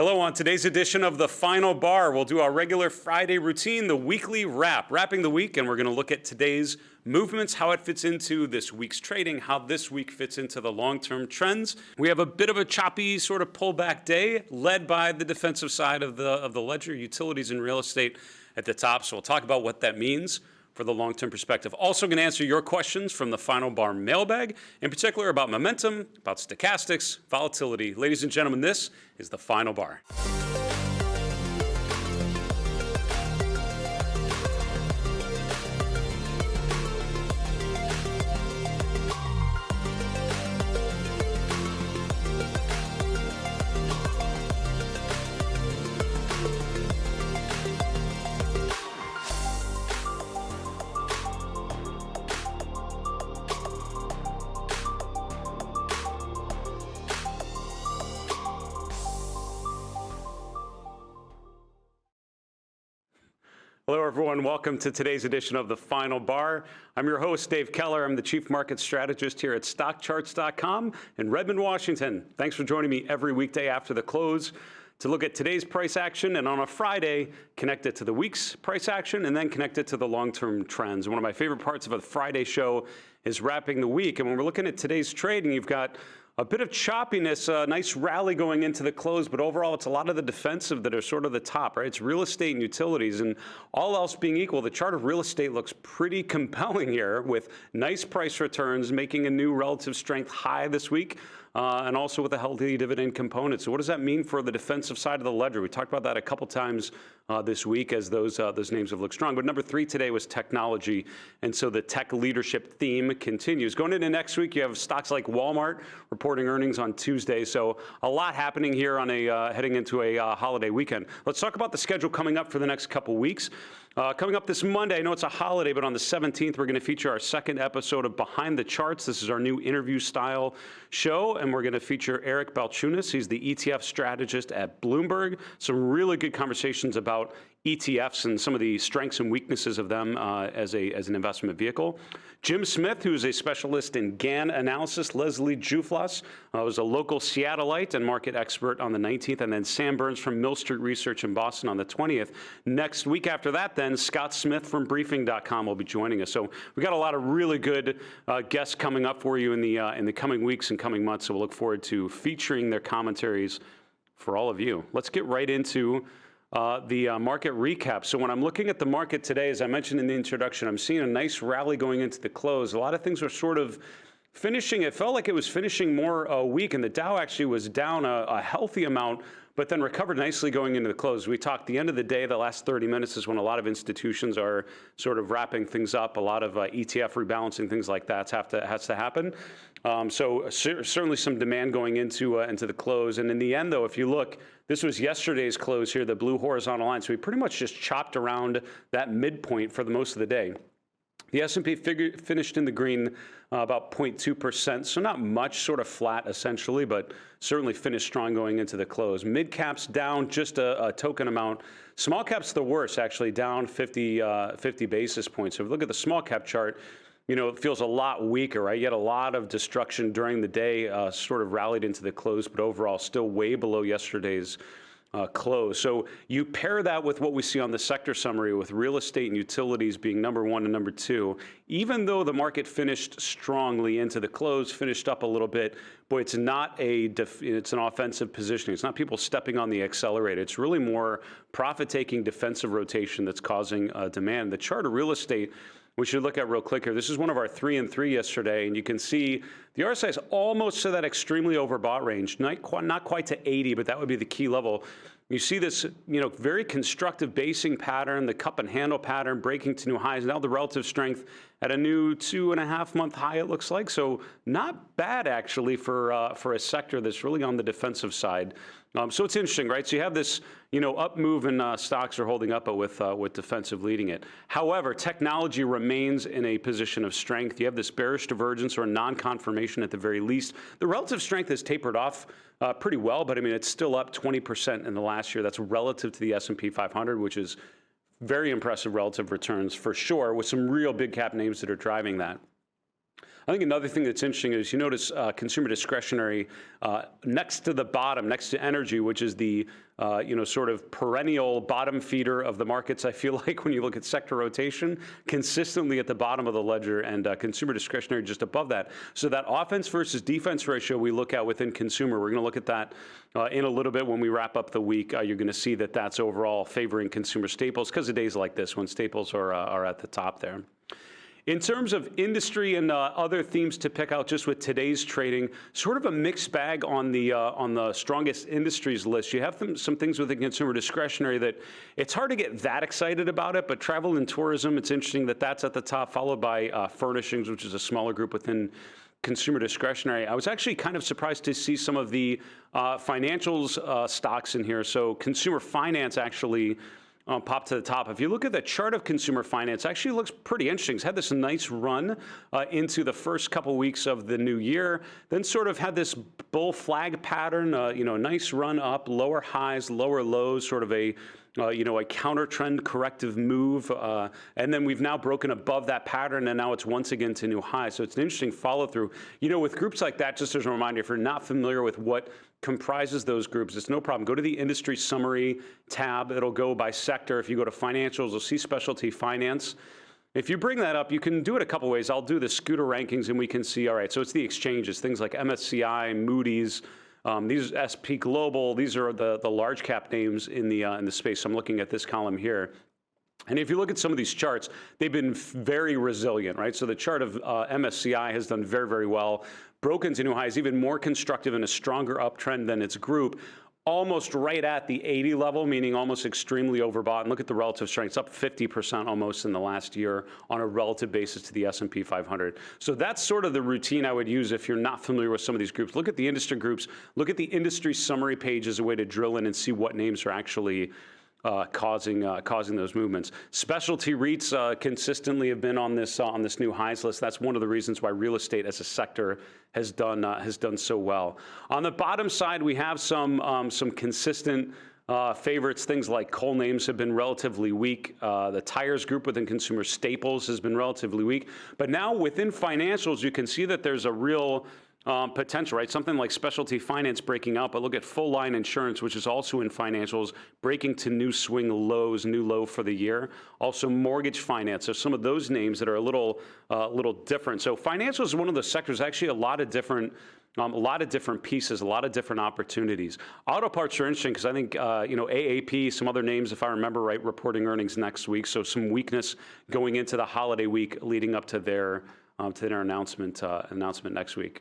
Hello, on today's edition of The Final Bar, we'll do our regular Friday routine, the weekly wrapping the week, and we're going to look at today's movements, how it fits into this week's trading, how this week fits into the long-term trends. We have a bit of a choppy sort of pullback day, led by the defensive side of the ledger, utilities and real estate at the top. So we'll talk about what that means for the long-term perspective. Also going to answer your questions from the Final Bar mailbag, in particular about momentum, about stochastics, volatility. Ladies and gentlemen, this is the Final Bar. Hello, everyone. Welcome to today's edition of The Final Bar. I'm your host, Dave Keller. I'm the Chief Market Strategist here at StockCharts.com in Redmond, Washington. Thanks for joining me every weekday after the close to look at today's price action, and on a Friday, connect it to the week's price action, and then connect it to the long-term trends. One of my favorite parts of a Friday show is wrapping the week. And when we're looking at today's trading, you've got a bit of choppiness, a nice rally going into the close, but overall it's a lot of the defensive that are sort of the top, right? It's real estate and utilities, and all else being equal, the chart of real estate looks pretty compelling here with nice price returns, making a new relative strength high this week, and also with a healthy dividend component. So what does that mean for the defensive side of the ledger? We talked about that a couple times this week as those names have looked strong. But number 3 today was technology, and so the tech leadership theme continues. Going into next week, you have stocks like Walmart reporting earnings on Tuesday. So a lot happening here on heading into a holiday weekend. Let's talk about the schedule coming up for the next couple weeks. Coming up this Monday, I know it's a holiday, but on the 17th, we're going to feature our second episode of Behind the Charts. This is our new interview-style show, and we're going to feature Eric Balchunas. He's the ETF strategist at Bloomberg. Some really good conversations about ETFs and some of the strengths and weaknesses of them as an investment vehicle. Jim Smith, who's a specialist in GAN analysis. Leslie Juflas was a local Seattleite and market expert on the 19th. And then Sam Burns from Mill Street Research in Boston on the 20th. Next week after that, then, Scott Smith from Briefing.com will be joining us. So we got a lot of really good guests coming up for you in the coming weeks and coming months. So we'll look forward to featuring their commentaries for all of you. Let's get right into the market recap. So when I'm looking at the market today, as I mentioned in the introduction, I'm seeing a nice rally going into the close. A lot of things are sort of finishing. It felt like it was finishing more weak, and the Dow actually was down a healthy amount, but then recovered nicely going into the close. We talked the end of the day, the last 30 minutes is when a lot of institutions are sort of wrapping things up. A lot of ETF rebalancing, things like that has to happen. So certainly some demand going into the close. And in the end, though, if you look, this was yesterday's close here, the blue horizontal line. So we pretty much just chopped around that midpoint for the most of the day. The S&P finished in the green about 0.2%, so not much, sort of flat essentially, but certainly finished strong going into the close. Mid caps down just a token amount. Small caps the worst, actually down 50 basis points. So if you look at the small cap chart, you know, it feels a lot weaker, right? You had a lot of destruction during the day, sort of rallied into the close, but overall still way below yesterday's close. So you pair that with what we see on the sector summary with real estate and utilities being number 1 and number 2. Even though the market finished strongly into the close, finished up a little bit, boy, it's not it's an offensive positioning. It's not people stepping on the accelerator. It's really more profit-taking defensive rotation that's causing demand. The chart of real estate, we should look at real quick here. This is one of our 3 and 3 yesterday, and you can see the RSI is almost to that extremely overbought range, not quite to 80, but that would be the key level. You see this, you know, very constructive basing pattern, the cup and handle pattern breaking to new highs. Now the relative strength at a new 2.5-month high, it looks like. So not bad actually for a sector that's really on the defensive side. So it's interesting, right? So you have this, you know, up move and stocks are holding up with defensive leading it. However, technology remains in a position of strength. You have this bearish divergence or non-confirmation at the very least. The relative strength has tapered off pretty well, but I mean, it's still up 20% in the last year. That's relative to the S&P 500, which is very impressive relative returns for sure, with some real big cap names that are driving that. I think another thing that's interesting is you notice consumer discretionary next to the bottom, next to energy, which is the sort of perennial bottom feeder of the markets. I feel like when you look at sector rotation, consistently at the bottom of the ledger, and consumer discretionary just above that. So that offense versus defense ratio we look at within consumer, we're going to look at that in a little bit when we wrap up the week. You're going to see that that's overall favoring consumer staples because of days like this when staples are at the top there. In terms of industry and other themes to pick out just with today's trading, sort of a mixed bag on the strongest industries list. You have some things within consumer discretionary that it's hard to get that excited about it, but travel and tourism, it's interesting that that's at the top, followed by furnishings, which is a smaller group within consumer discretionary. I was actually kind of surprised to see some of the financials stocks in here. So consumer finance actually pop to the top. If you look at the chart of consumer finance, it actually looks pretty interesting. It's had this nice run into the first couple weeks of the new year, then sort of had this bull flag pattern, nice run up, lower highs, lower lows, sort of a counter trend corrective move. And then we've now broken above that pattern, and now it's once again to new highs. So it's an interesting follow through. With groups like that, just as a reminder, if you're not familiar with what comprises those groups, it's no problem. Go to the industry summary tab. It'll go by sector. If you go to financials, you'll see specialty finance. If you bring that up, you can do it a couple ways. I'll do the scooter rankings, and we can see, all right, so it's the exchanges, things like MSCI, Moody's, these are SP Global. These are the large cap names in the space. I'm looking at this column here. And if you look at some of these charts, they've been very resilient, right? So the chart of MSCI has done very, very well. Broken to new highs, even more constructive and a stronger uptrend than its group. Almost right at the 80 level, meaning almost extremely overbought. And look at the relative strength. It's up 50% almost in the last year on a relative basis to the S&P 500. So that's sort of the routine I would use if you're not familiar with some of these groups. Look at the industry groups. Look at the industry summary page as a way to drill in and see what names are actually causing those movements. Specialty REITs consistently have been on this new highs list. That's one of the reasons why real estate as a sector has done so well. On the bottom side, we have some consistent favorites. Things like coal names have been relatively weak. The tires group within consumer staples has been relatively weak. But now within financials, you can see that there's a real potential, right? Something like specialty finance breaking out, but look at full line insurance, which is also in financials, breaking to new swing lows, new low for the year. Also mortgage finance. So some of those names that are a little different. So financials is one of the sectors, actually a lot of different pieces, a lot of different opportunities. Auto parts are interesting because I think, AAP, some other names, if I remember right, reporting earnings next week. So some weakness going into the holiday week leading up to their announcement next week.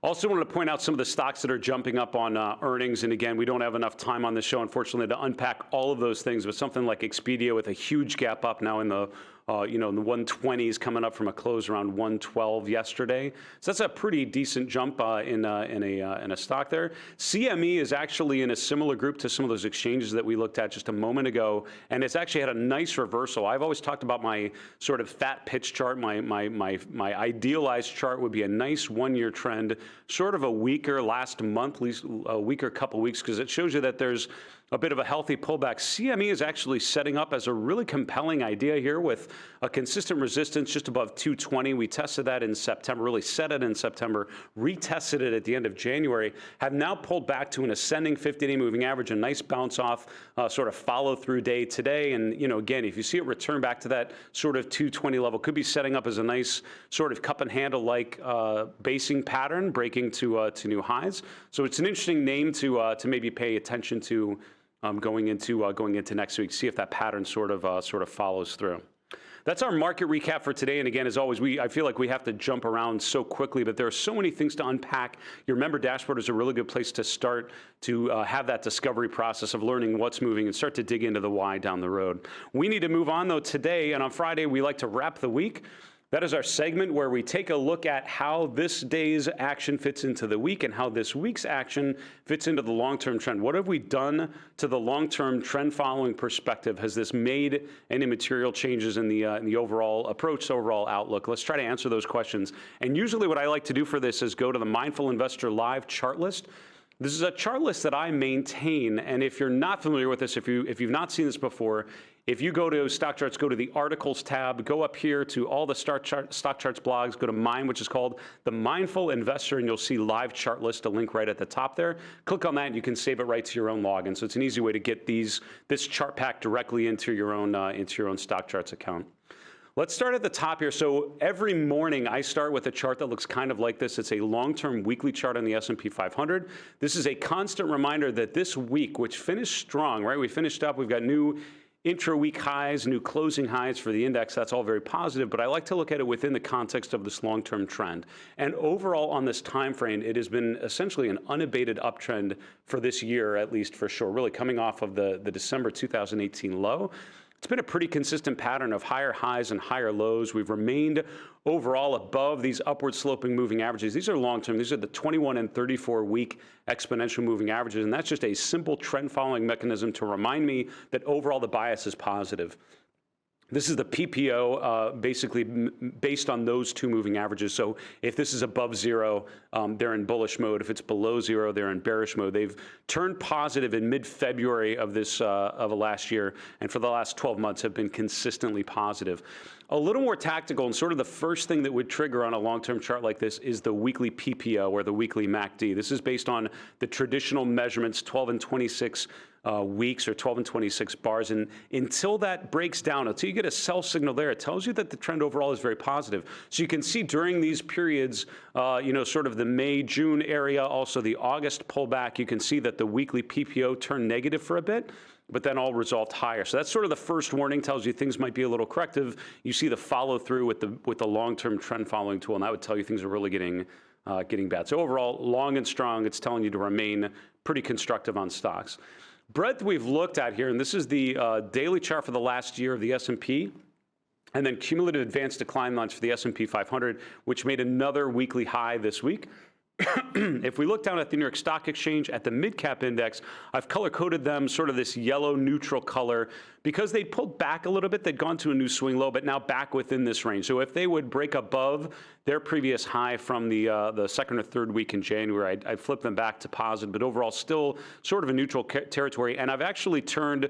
Also wanted to point out some of the stocks that are jumping up on earnings. And again, we don't have enough time on this show, unfortunately, to unpack all of those things, but something like Expedia with a huge gap up now in the in the 120s, coming up from a close around 112 yesterday. So that's a pretty decent jump in a stock there. CME is actually in a similar group to some of those exchanges that we looked at just a moment ago, and it's actually had a nice reversal. I've always talked about my sort of fat pitch chart. My idealized chart would be a nice one-year trend, sort of a weaker last month, at least a weaker couple weeks, because it shows you that there's a bit of a healthy pullback. CME is actually setting up as a really compelling idea here with a consistent resistance just above 220. We tested that in September, really set it in September, retested it at the end of January, have now pulled back to an ascending 50-day moving average, a nice bounce off sort of follow through day today. And, again, if you see it return back to that sort of 220 level, could be setting up as a nice sort of cup and handle like basing pattern, breaking to new highs. So it's an interesting name to maybe pay attention to going into next week, see if that pattern sort of follows through. That's our market recap for today. And again, as always, I feel like we have to jump around so quickly, but there are so many things to unpack. Your member dashboard is a really good place to start to have that discovery process of learning what's moving and start to dig into the why down the road. We need to move on though today, and on Friday, we like to wrap the week. That is our segment where we take a look at how this day's action fits into the week and how this week's action fits into the long-term trend. What have we done to the long-term trend following perspective? Has this made any material changes in the overall approach, overall outlook? Let's try to answer those questions. And usually what I like to do for this is go to the Mindful Investor Live chart list. This is a chart list that I maintain, and if you're not familiar with this, if you've not seen this before, If you go to StockCharts, go to the Articles tab, go up here to all the StockCharts blogs, go to mine, which is called The Mindful Investor, and you'll see live chart list, a link right at the top there. Click on that, and you can save it right to your own login. So it's an easy way to get this chart pack directly into your own StockCharts account. Let's start at the top here. So every morning I start with a chart that looks kind of like this. It's a long-term weekly chart on the S&P 500. This is a constant reminder that this week, which finished strong, right? We finished up, we've got new intra-week highs, new closing highs for the index. That's all very positive, but I like to look at it within the context of this long-term trend. And overall on this time frame, it has been essentially an unabated uptrend for this year, at least for sure, really coming off of the December 2018 low. It's been a pretty consistent pattern of higher highs and higher lows. We've remained overall above these upward sloping moving averages. These are long-term. These are the 21 and 34-week exponential moving averages, and that's just a simple trend following mechanism to remind me that overall the bias is positive. This is the PPO, basically based on those two moving averages. So if this is above zero, they're in bullish mode. If it's below zero, they're in bearish mode. They've turned positive in mid-February of last year, and for the last 12 months have been consistently positive. A little more tactical, and sort of the first thing that would trigger on a long-term chart like this is the weekly PPO, or the weekly MACD. This is based on the traditional measurements, 12 and 26 weeks, or 12 and 26 bars. And until that breaks down, until you get a sell signal there, it tells you that the trend overall is very positive. So you can see during these periods, sort of the May, June area, also the August pullback, you can see that the weekly PPO turned negative for a bit, but then all resolved higher. So that's sort of the first warning, tells you things might be a little corrective. You see the follow through with the long-term trend following tool, and that would tell you things are really getting bad. So overall, long and strong, it's telling you to remain pretty constructive on stocks. Breadth we've looked at here, and this is the daily chart for the last year of the S&P, and then cumulative advanced decline lines for the S&P 500, which made another weekly high this week. If we look down at the New York Stock Exchange at the mid-cap index, I've color-coded them sort of this yellow neutral color because they pulled back a little bit. They'd gone to a new swing low, but now back within this range. So if they would break above their previous high from the second or third week in January, I'd flip them back to positive, but overall still sort of a neutral territory. And I've actually turned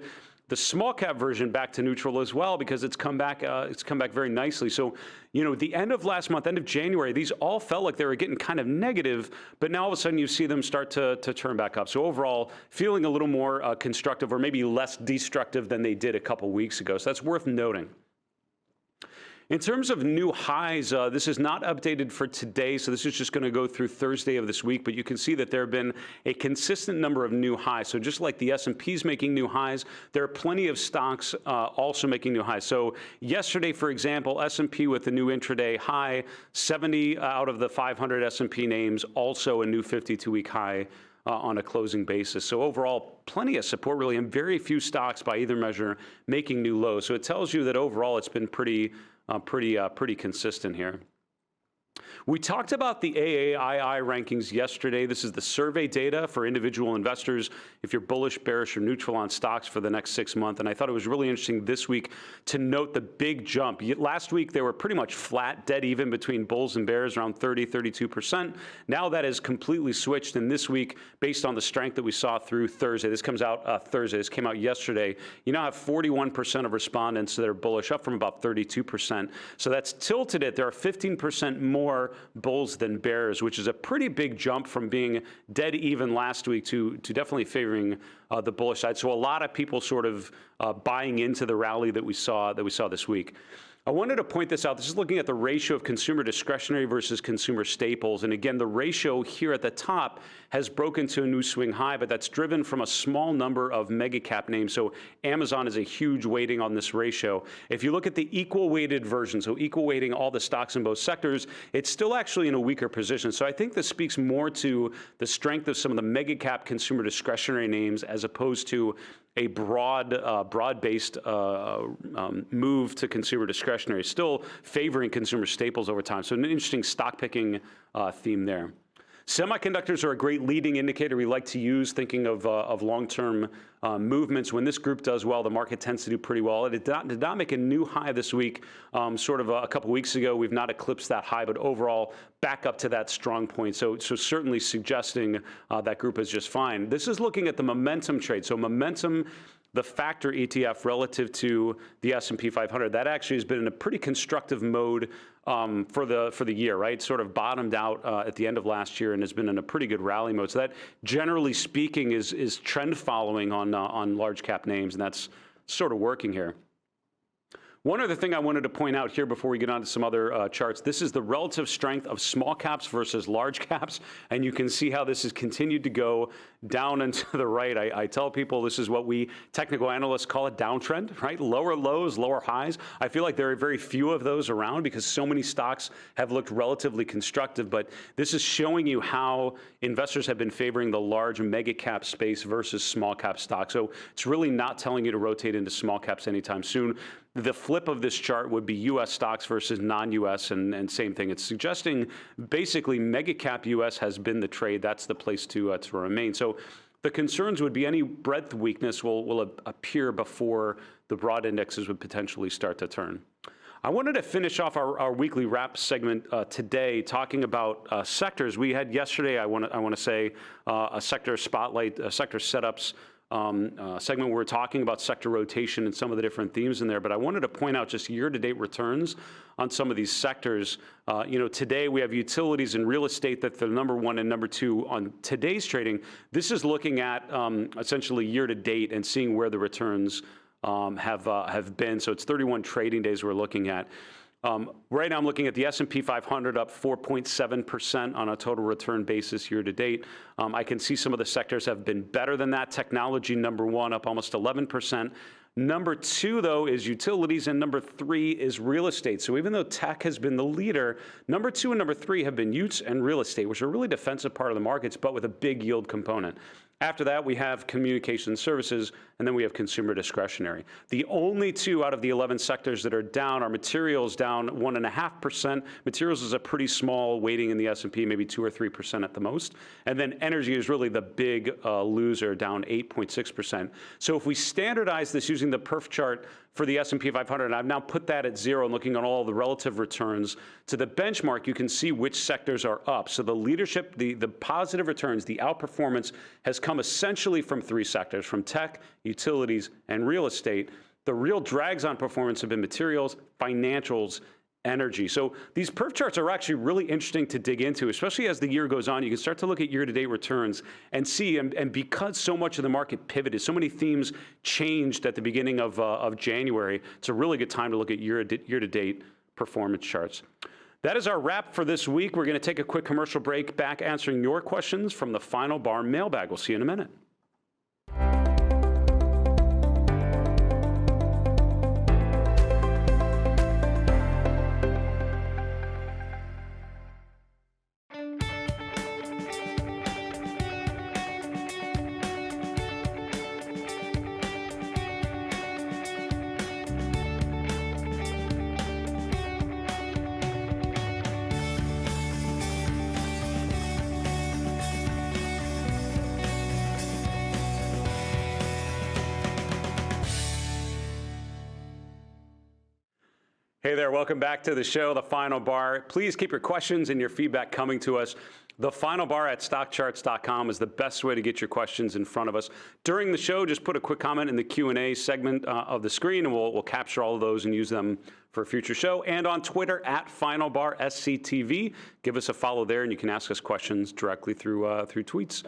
the small cap version back to neutral as well, because it's come back very nicely. So, the end of last month, end of January, these all felt like they were getting kind of negative, but now all of a sudden you see them start to turn back up. So overall, feeling a little more constructive, or maybe less destructive than they did a couple weeks ago. So that's worth noting. In terms of new highs, this is not updated for today, so this is just going to go through Thursday of this week, but you can see that there have been a consistent number of new highs. So just like the S&P's making new highs, there are plenty of stocks also making new highs. So yesterday, for example, S&P with the new intraday high, 70 out of the 500 S&P names, also a new 52-week high on a closing basis. So overall, plenty of support really, and very few stocks by either measure making new lows. So it tells you that overall it's been pretty consistent here. We talked about the AAII rankings yesterday. This is the survey data for individual investors, if you're bullish, bearish, or neutral on stocks for the next 6 months. And I thought it was really interesting this week to note the big jump. Last week, they were pretty much flat, dead even between bulls and bears, around 30, 32%. Now that has completely switched. And this week, based on the strength that we saw through Thursday, this comes out Thursday, this came out yesterday, you now have 41% of respondents that are bullish, up from about 32%. So that's tilted it. There are 15% more bulls than bears, which is a pretty big jump from being dead even last week to definitely favoring the bullish side. So a lot of people sort of buying into the rally that we saw this week. I wanted to point this out. This is looking at the ratio of consumer discretionary versus consumer staples. And again, the ratio here at the top has broken to a new swing high, but that's driven from a small number of mega cap names. So Amazon is a huge weighting on this ratio. If you look at the equal weighted version, so equal weighting all the stocks in both sectors, it's still actually in a weaker position. So I think this speaks more to the strength of some of the mega cap consumer discretionary names as opposed to a broad-based move to consumer discretionary, still favoring consumer staples over time. So an interesting stock picking theme there. Semiconductors are a great leading indicator we like to use, thinking of long-term movements. When this group does well, the market tends to do pretty well. It did not make a new high this week, sort of a couple weeks ago. We've not eclipsed that high, but overall back up to that strong point. So certainly suggesting that group is just fine. This is looking at the momentum trade. So momentum, the factor ETF relative to the S&P 500, that actually has been in a pretty constructive mode for the year, right? Sort of bottomed out at the end of last year and has been in a pretty good rally mode. So that, generally speaking, is trend following on large cap names, and that's sort of working here. One other thing I wanted to point out here before we get on to some other charts, this is the relative strength of small caps versus large caps, and you can see how this has continued to go down and to the right. I tell people this is what we technical analysts call a downtrend, right? Lower lows, lower highs. I feel like there are very few of those around because so many stocks have looked relatively constructive, but this is showing you how investors have been favoring the large mega cap space versus small cap stocks. So it's really not telling you to rotate into small caps anytime soon. The flip of this chart would be U.S. stocks versus non-U.S. and same thing. It's suggesting basically mega cap U.S. has been the trade. That's the place to remain. So the concerns would be any breadth weakness will appear before the broad indexes would potentially start to turn. I wanted to finish off our weekly wrap segment today talking about sectors. We had yesterday, I want to say, a sector spotlight, sector setups segment where we're talking about sector rotation and some of the different themes in there, but I wanted to point out just year-to-date returns on some of these sectors. Today we have utilities and real estate that's the number one and number two on today's trading. This is looking at essentially year-to-date and seeing where the returns have been. So it's 31 trading days we're looking at. Right now I'm looking at the S&P 500 up 4.7% on a total return basis year to date. I can see some of the sectors have been better than that. Technology, number one, up almost 11%. Number two, though, is utilities, and number three is real estate. So even though tech has been the leader, number two and number three have been utes and real estate, which are really defensive part of the markets, but with a big yield component. After that, we have communication services, and then we have consumer discretionary. The only two out of the 11 sectors that are down are materials, down 1.5%. Materials is a pretty small weighting in the S&P, maybe 2 or 3% at the most. And then energy is really the big loser, down 8.6%. So if we standardize this using the perf chart for the S&P 500, and I've now put that at 0 and looking at all the relative returns to the benchmark, you can see which sectors are up. So the leadership, the positive returns, the outperformance has come essentially from three sectors, from tech, utilities, and real estate. The real drags on performance have been materials, financials, energy. So these perf charts are actually really interesting to dig into, especially as the year goes on. You can start to look at year-to-date returns and see, and because so much of the market pivoted, so many themes changed at the beginning of January, it's a really good time to look at year-to-date performance charts. That is our wrap for this week. We're going to take a quick commercial break, back answering your questions from the Final Bar mailbag. We'll see you in a minute. Hey there, welcome back to the show, The Final Bar. Please keep your questions and your feedback coming to us. The Final Bar at StockCharts.com is the best way to get your questions in front of us. During the show, just put a quick comment in the Q&A segment of the screen, and we'll capture all of those and use them for a future show. And on Twitter, at Final Bar SCTV. Give us a follow there, and you can ask us questions directly through tweets.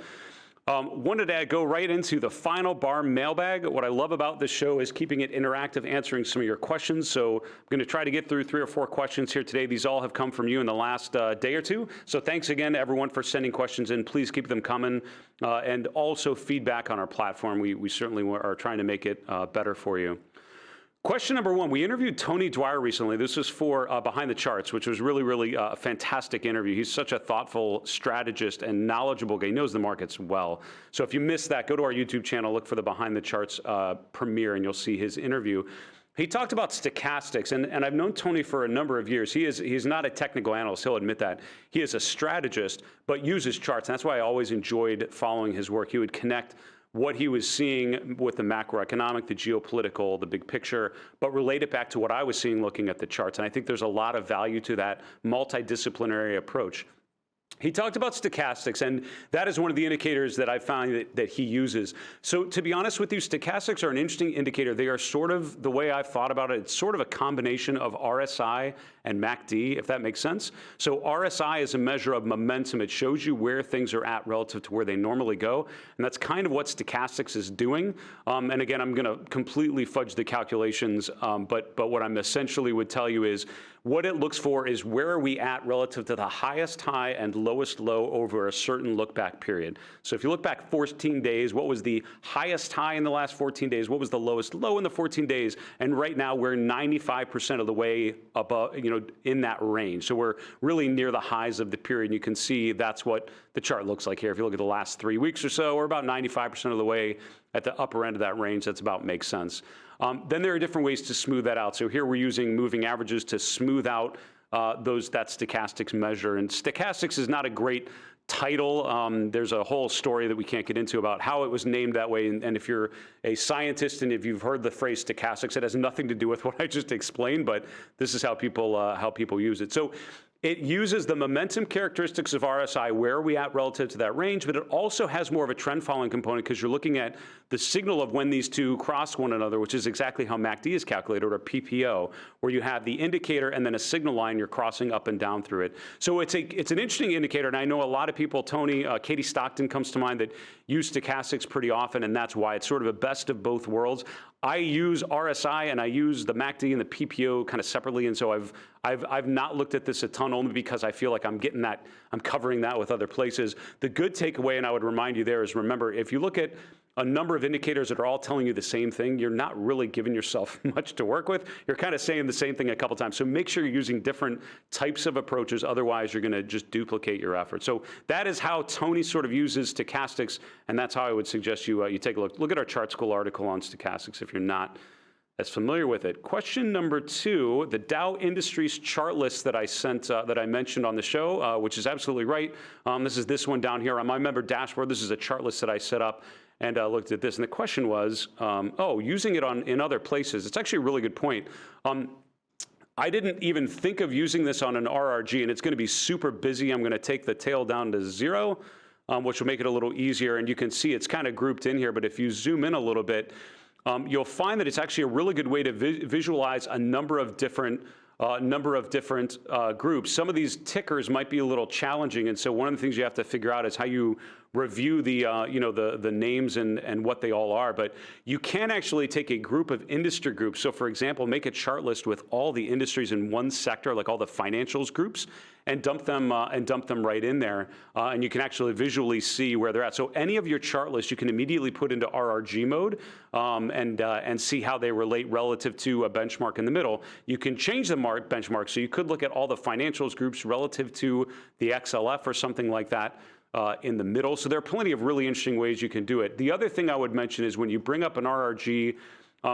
Wanted to go right into the Final Bar mailbag. What I love about this show is keeping it interactive, answering some of your questions. So I'm going to try to get through 3 or 4 questions here today. These all have come from you in the last day or two. So thanks again to everyone for sending questions in. Please keep them coming. And also feedback on our platform. We certainly are trying to make it better for you. Question number 1, we interviewed Tony Dwyer recently. This was for Behind the Charts, which was really a fantastic interview. He's such a thoughtful strategist and knowledgeable guy. He knows the markets well. So if you missed that, go to our YouTube channel, look for the Behind the Charts premiere, and you'll see his interview. He talked about stochastics, and I've known Tony for a number of years. He's not a technical analyst, he'll admit that. He is a strategist, but uses charts, and that's why I always enjoyed following his work. He would connect what he was seeing with the macroeconomic, the geopolitical, the big picture, but relate it back to what I was seeing looking at the charts. And I think there's a lot of value to that multidisciplinary approach. He talked about stochastics, and that is one of the indicators that I found that he uses. So to be honest with you, stochastics are an interesting indicator. They are sort of, the way I've thought about it, it's sort of a combination of RSI and MACD, if that makes sense. So RSI is a measure of momentum. It shows you where things are at relative to where they normally go, and that's kind of what stochastics is doing. And again, I'm gonna completely fudge the calculations, but what I'm essentially would tell you is, what it looks for is where are we at relative to the highest high and lowest low over a certain look back period. So if you look back 14 days, what was the highest high in the last 14 days? What was the lowest low in the 14 days? And right now we're 95% of the way above, in that range. So we're really near the highs of the period. And you can see that's what the chart looks like here. If you look at the last 3 weeks or so, we're about 95% of the way at the upper end of that range. That's about makes sense. Then there are different ways to smooth that out. So here we're using moving averages to smooth out that stochastics measure. And stochastics is not a great title. There's a whole story that we can't get into about how it was named that way. And if you're a scientist and if you've heard the phrase stochastics, it has nothing to do with what I just explained, but this is how people use it. So it uses the momentum characteristics of RSI, where are we at relative to that range, but it also has more of a trend following component because you're looking at the signal of when these two cross one another, which is exactly how MACD is calculated, or PPO, where you have the indicator and then a signal line you're crossing up and down through it. So it's an interesting indicator, and I know a lot of people, Tony, Katie Stockton comes to mind, that use stochastics pretty often, and that's why it's sort of a best of both worlds. I use RSI and I use the MACD and the PPO kind of separately, and so I've not looked at this a ton only because I feel like I'm covering that with other places. The good takeaway, and I would remind you there, is remember, if you look at a number of indicators that are all telling you the same thing, you're not really giving yourself much to work with. You're kind of saying the same thing a couple times. So make sure you're using different types of approaches, otherwise you're gonna just duplicate your effort. So that is how Tony sort of uses stochastics, and that's how I would suggest you take a look. Look at our Chart School article on stochastics if you're not as familiar with it. Question number 2, the Dow Industries chart list that I sent, that I mentioned on the show, which is absolutely right. This is this one down here on my member dashboard. This is a chart list that I set up and looked at this. And the question was, using it in other places. It's actually a really good point. I didn't even think of using this on an RRG, and it's gonna be super busy. I'm gonna take the tail down to 0, which will make it a little easier. And you can see it's kind of grouped in here, but if you zoom in a little bit, you'll find that it's actually a really good way to visualize a number of different groups. Some of these tickers might be a little challenging, and so one of the things you have to figure out is how you review the names and what they all are. But you can actually take a group of industry groups. So for example, make a chart list with all the industries in one sector, like all the financials groups, and dump them right in there. And you can actually visually see where they're at. So any of your chart lists you can immediately put into RRG mode and see how they relate relative to a benchmark in the middle. You can change the benchmark. So you could look at all the financials groups relative to the XLF or something like that in the middle. So there are plenty of really interesting ways you can do it. The other thing I would mention is when you bring up an RRG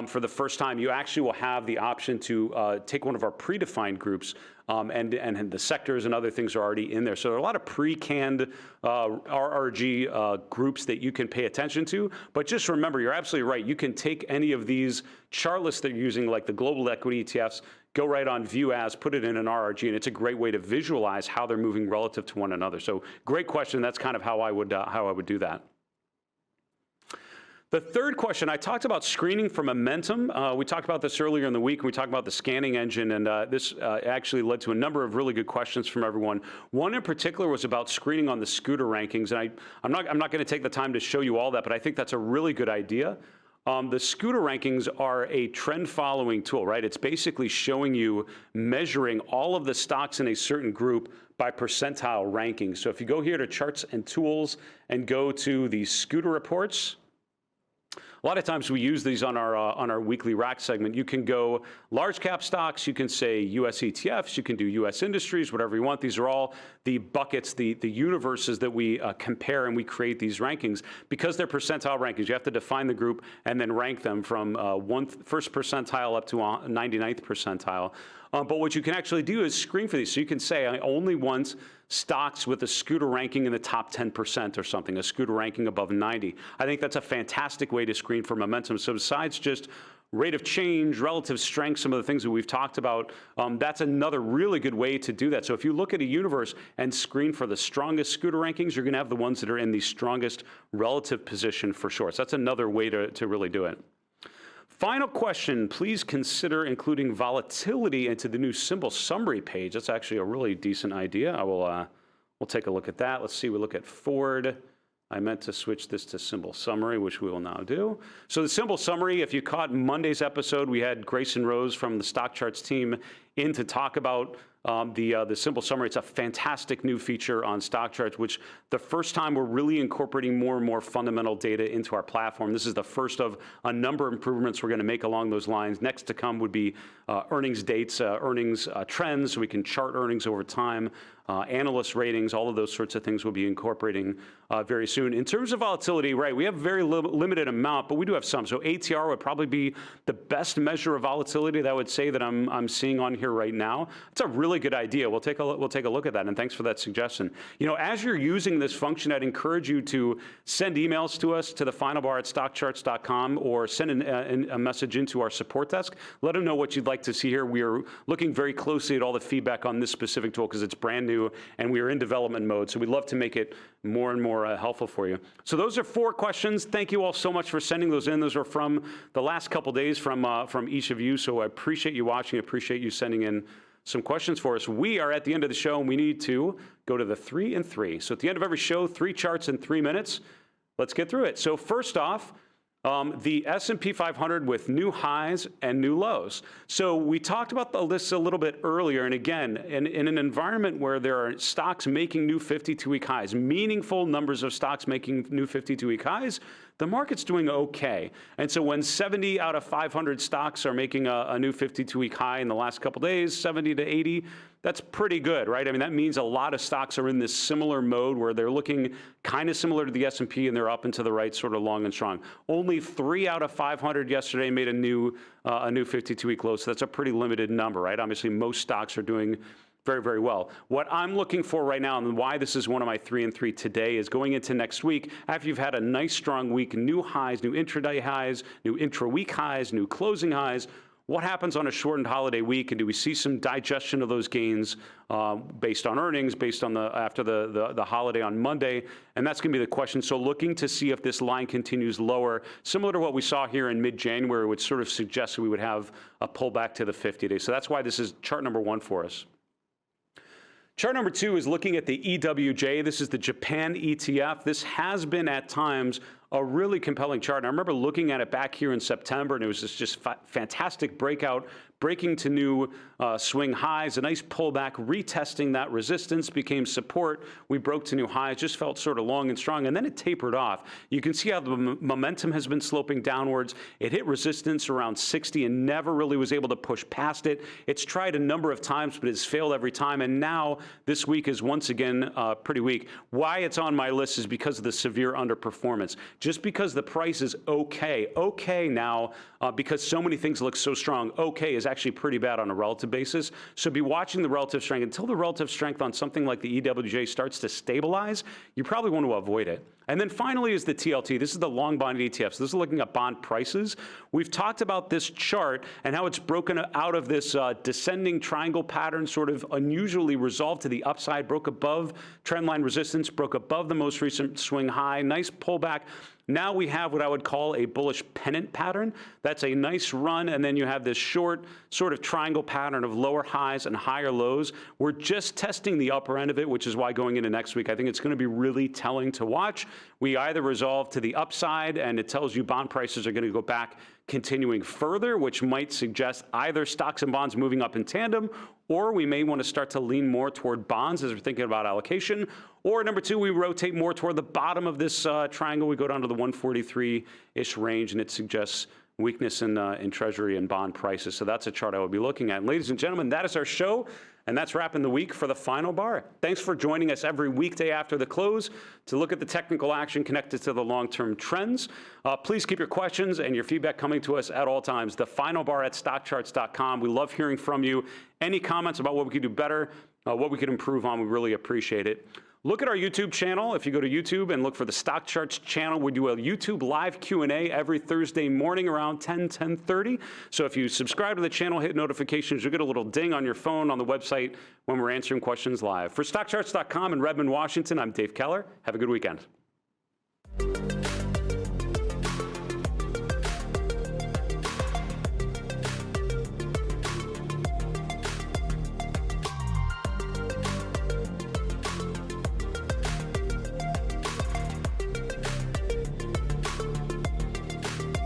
for the first time, you actually will have the option to take one of our predefined groups, and the sectors and other things are already in there. So there are a lot of pre-canned RRG groups that you can pay attention to. But just remember, you're absolutely right. You can take any of these chart lists that you're using, like the global equity ETFs, go right on View As, put it in an RRG, and it's a great way to visualize how they're moving relative to one another. So great question. That's kind of how I would do that. The third question, I talked about screening for momentum. We talked about this earlier in the week. We talked about the scanning engine, and this actually led to a number of really good questions from everyone. One in particular was about screening on the scooter rankings, and I'm not going to take the time to show you all that, but I think that's a really good idea. The scooter rankings are a trend following tool, right? It's basically showing you measuring all of the stocks in a certain group by percentile ranking. So if you go here to Charts and Tools and go to the scooter reports, a lot of times we use these on our weekly rack segment. You can go large cap stocks, you can say US ETFs, you can do US industries, whatever you want. These are all the buckets, the universes that we compare and we create these rankings. Because they're percentile rankings, you have to define the group and then rank them from first percentile up to 99th percentile. But what you can actually do is screen for these. So you can say, I only want stocks with a scooter ranking in the top 10% or something, a scooter ranking above 90. I think that's a fantastic way to screen for momentum. So besides just rate of change, relative strength, some of the things that we've talked about, that's another really good way to do that. So if you look at a universe and screen for the strongest scooter rankings, you're going to have the ones that are in the strongest relative position for shorts. That's another way to really do it. Final question, please consider including volatility into the new symbol summary page. That's actually a really decent idea. We'll take a look at that. Let's see, we look at Ford. I meant to switch this to symbol summary, which we will now do. So the symbol summary, if you caught Monday's episode, we had Grayson Rose from the StockCharts team in to talk about the symbol summary. It's a fantastic new feature on StockCharts, which the first time we're really incorporating more and more fundamental data into our platform. This is the first of a number of improvements we're going to make along those lines. Next to come would be earnings dates, earnings trends, so we can chart earnings over time, analyst ratings, all of those sorts of things we'll be incorporating very soon. In terms of volatility, right, we have very limited amount, but we do have some. So ATR would probably be the best measure of volatility that I would say that I'm seeing on here right now. It's a really good idea. We'll take a look at that, and thanks for that suggestion. You know, as you're using this function, I'd encourage you to send emails to us to the finalbar@stockcharts.com or send a message into our support desk. Let them know what you'd like to see here. We are looking very closely at all the feedback on this specific tool because it's brand new and we are in development mode. So we'd love to make it more and more helpful for you. So those are 4 questions. Thank you all so much for sending those in. Those are from the last couple days from each of you. So I appreciate you watching. I appreciate you sending in some questions for us. We are at the end of the show and we need to go to the 3 and 3. So at the end of every show, 3 charts in 3 minutes. Let's get through it. So first off, the S&P 500 with new highs and new lows. So we talked about this a little bit earlier, and again, in an environment where there are stocks making new 52-week highs, meaningful numbers of stocks making new 52-week highs, the market's doing okay. And so when 70 out of 500 stocks are making a new 52-week high in the last couple days, 70 to 80, that's pretty good, right? I mean, that means a lot of stocks are in this similar mode where they're looking kind of similar to the S&P and they're up and to the right, sort of long and strong. Only 3 out of 500 yesterday made a new 52-week low, so that's a pretty limited number, right? Obviously, most stocks are doing very, very well. What I'm looking for right now, and why this is one of my 3 and 3 today, is going into next week, after you've had a nice strong week, new highs, new intraday highs, new intra-week highs, new closing highs, what happens on a shortened holiday week, and do we see some digestion of those gains based on earnings, based on after the holiday on Monday? And that's going to be the question. So looking to see if this line continues lower, similar to what we saw here in mid-January, which sort of suggests we would have a pullback to the 50-day. So that's why this is chart number 1 for us. Chart number 2 is looking at the EWJ. This is the Japan ETF. This has been at times a really compelling chart. And I remember looking at it back here in September, and it was just fantastic breakout, breaking to new swing highs, a nice pullback, retesting that resistance, became support. We broke to new highs, just felt sort of long and strong, and then it tapered off. You can see how the momentum has been sloping downwards. It hit resistance around 60 and never really was able to push past it. It's tried a number of times, but it's failed every time, and now this week is once again pretty weak. Why it's on my list is because of the severe underperformance. Just because the price is okay now, because so many things look so strong, okay is actually pretty bad on a relative basis. So be watching the relative strength. Until the relative strength on something like the EWJ starts to stabilize, you probably want to avoid it. And then finally is the TLT. This is the long bond ETF. So this is looking at bond prices. We've talked about this chart and how it's broken out of this descending triangle pattern, sort of unusually resolved to the upside, broke above trendline resistance, broke above the most recent swing high, nice pullback. Now we have what I would call a bullish pennant pattern. That's a nice run, and then you have this short sort of triangle pattern of lower highs and higher lows. We're just testing the upper end of it, which is why going into next week, I think it's going to be really telling to watch. We either resolve to the upside, and it tells you bond prices are going to go back continuing further, which might suggest either stocks and bonds moving up in tandem, or we may want to start to lean more toward bonds as we're thinking about allocation. Or number 2, we rotate more toward the bottom of this triangle. We go down to the 143-ish range, and it suggests weakness in Treasury and bond prices. So that's a chart I will be looking at. And ladies and gentlemen, that is our show. And that's wrapping the week for the final bar. Thanks for joining us every weekday after the close to look at the technical action connected to the long-term trends. Please keep your questions and your feedback coming to us at all times. The final bar at StockCharts.com. We love hearing from you. Any comments about what we could do better, what we could improve on, we really appreciate it. Look at our YouTube channel. If you go to YouTube and look for the StockCharts channel, we do a YouTube live Q&A every Thursday morning around 10:30. So if you subscribe to the channel, hit notifications, you'll get a little ding on your phone on the website when we're answering questions live. For StockCharts.com in Redmond, Washington, I'm Dave Keller. Have a good weekend.